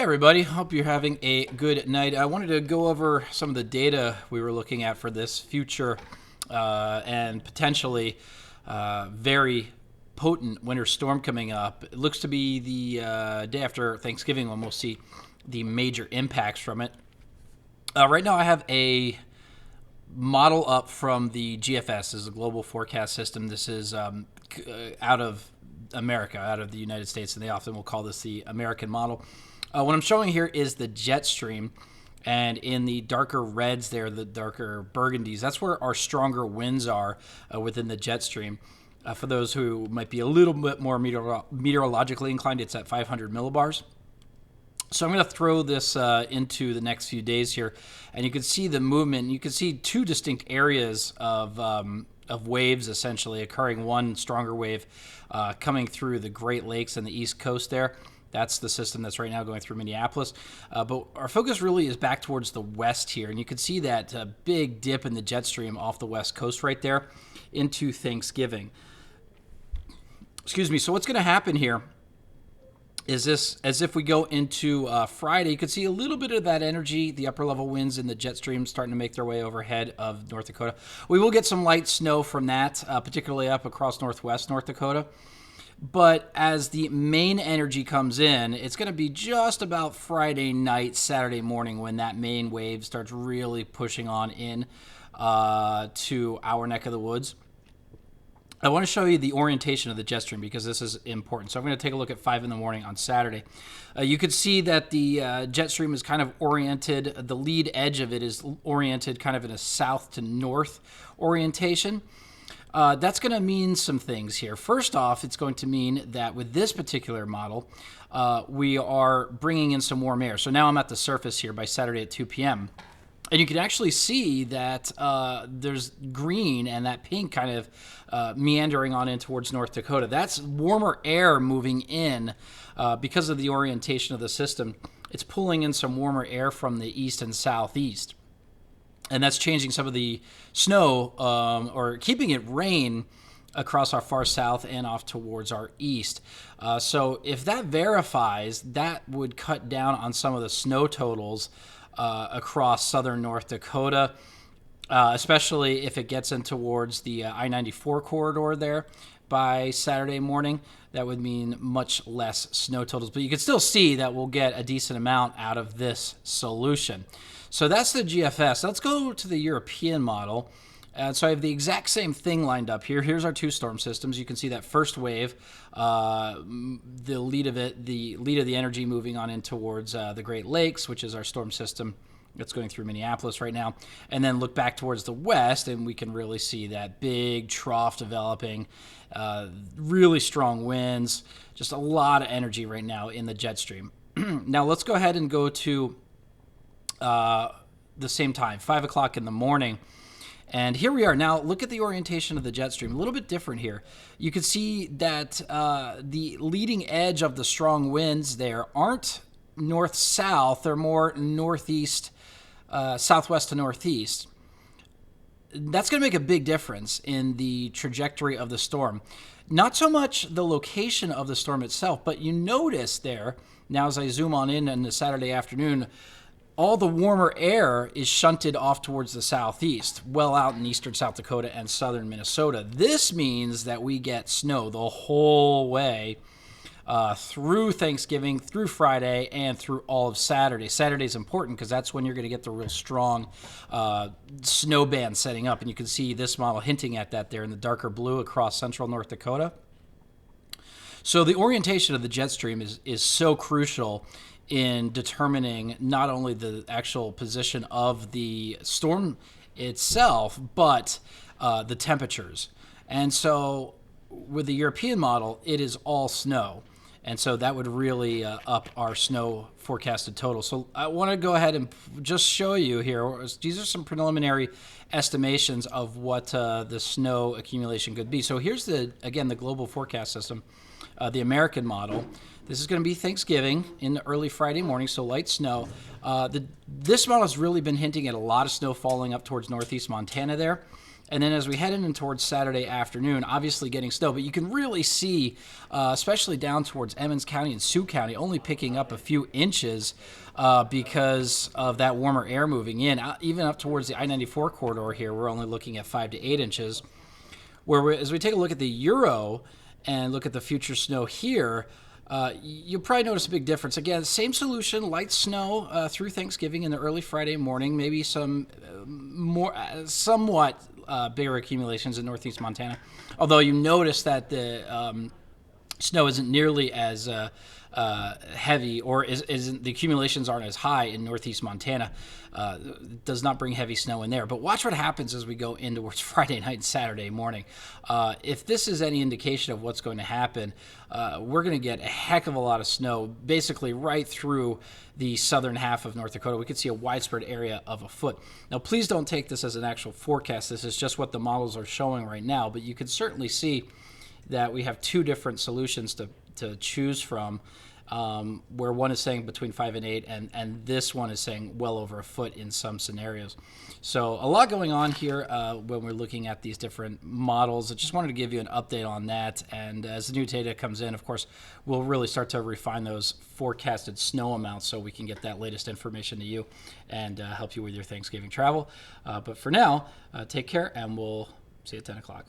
Everybody, hope you're having a good night. I wanted to go over some of the data we were looking at for this future and potentially very potent winter storm coming up. It looks to be the day after Thanksgiving when we'll see the major impacts from it. Right now I have a model up from the GFS. This is a global forecast system. This is out of America, out of the United States, and they often will call this the American model. What I'm showing here is the jet stream, and in the darker reds there, the darker burgundies, that's where our stronger winds are within the jet stream. For those who might be a little bit more meteorologically inclined, it's at 500 millibars. So I'm going to throw this into the next few days here, and you can see the movement. You can see two distinct areas of waves essentially occurring. One stronger wave coming through the Great Lakes and the East Coast there. That's the system that's right now going through Minneapolis. But our focus really is back towards the west here. And you can see that big dip in the jet stream off the west coast right there into Thanksgiving. Excuse me. So what's going to happen here is this, as if we go into Friday, you can see a little bit of that energy, the upper level winds in the jet stream starting to make their way overhead of North Dakota. We will get some light snow from that, particularly up across northwest North Dakota. But as the main energy comes in, it's going to be just about Friday night, Saturday morning when that main wave starts really pushing on in to our neck of the woods. I want to show you the orientation of the jet stream because this is important. So I'm going to take a look at 5 in the morning on Saturday. You could see that the jet stream is kind of oriented. The lead edge of it is oriented kind of in a south to north orientation. That's going to mean some things here. First off, it's going to mean that with this particular model, we are bringing in some warm air. So now I'm at the surface here by Saturday at 2 p.m. And you can actually see that there's green and that pink kind of meandering on in towards North Dakota. That's warmer air moving in because of the orientation of the system. It's pulling in some warmer air from the east and southeast. And that's changing some of the snow or keeping it rain across our far south and off towards our east. So if that verifies, that would cut down on some of the snow totals across southern North Dakota, especially if it gets in towards the I-94 corridor there by Saturday morning. That would mean much less snow totals. But you can still see that we'll get a decent amount out of this solution. So that's the GFS. Let's go to the European model. So I have the exact same thing lined up here. Here's our two storm systems. You can see that first wave, the lead of the energy moving on in towards the Great Lakes, which is our storm system that's going through Minneapolis right now. And then look back towards the west, and we can really see that big trough developing, really strong winds, just a lot of energy right now in the jet stream. Now let's go ahead and go to the same time, 5 o'clock in the morning. And here we are. Now, look at the orientation of the jet stream. A little bit different here. You can see that the leading edge of the strong winds there aren't north-south. They're more northeast, southwest to northeast. That's going to make a big difference in the trajectory of the storm. Not so much the location of the storm itself, but you notice there, now as I zoom on in the Saturday afternoon, all the warmer air is shunted off towards the southeast, well out in eastern South Dakota and southern Minnesota. This means that we get snow the whole way through Thanksgiving, through Friday, and through all of Saturday. Saturday is important because that's when you're going to get the real strong snow band setting up. And you can see this model hinting at that there in the darker blue across central North Dakota. So the orientation of the jet stream is so crucial in determining not only the actual position of the storm itself, but the temperatures. And so with the European model, it is all snow. And so that would really up our snow forecasted total. So I want to go ahead and just show you here. These are some preliminary estimations of what the snow accumulation could be. So here's the global forecast system, the American model. This is going to be Thanksgiving in the early Friday morning, so light snow. This model has really been hinting at a lot of snow falling up towards northeast Montana there. And then as we head in towards Saturday afternoon, obviously getting snow, but you can really see, especially down towards Emmons County and Sioux County, only picking up a few inches because of that warmer air moving in. Even up towards the I-94 corridor here, we're only looking at 5 to 8 inches. As we take a look at the Euro and look at the future snow here, you'll probably notice a big difference. Again, same solution, light snow through Thanksgiving and the early Friday morning, maybe some somewhat bigger accumulations in northeast Montana. Although you notice that the snow isn't nearly as heavy, or isn't the accumulations aren't as high in northeast Montana. Does not bring heavy snow in there. But watch what happens as we go in towards Friday night and Saturday morning. If this is any indication of what's going to happen, we're going to get a heck of a lot of snow, basically right through the southern half of North Dakota. We could see a widespread area of a foot. Now, please don't take this as an actual forecast. This is just what the models are showing right now. But you can certainly see that we have two different solutions to choose from, where one is saying between 5 and 8, and this one is saying well over a foot in some scenarios. So a lot going on here when we're looking at these different models. I just wanted to give you an update on that, and as the new data comes in, of course, we'll really start to refine those forecasted snow amounts so we can get that latest information to you and help you with your Thanksgiving travel. But for now, take care, and we'll see you at 10 o'clock.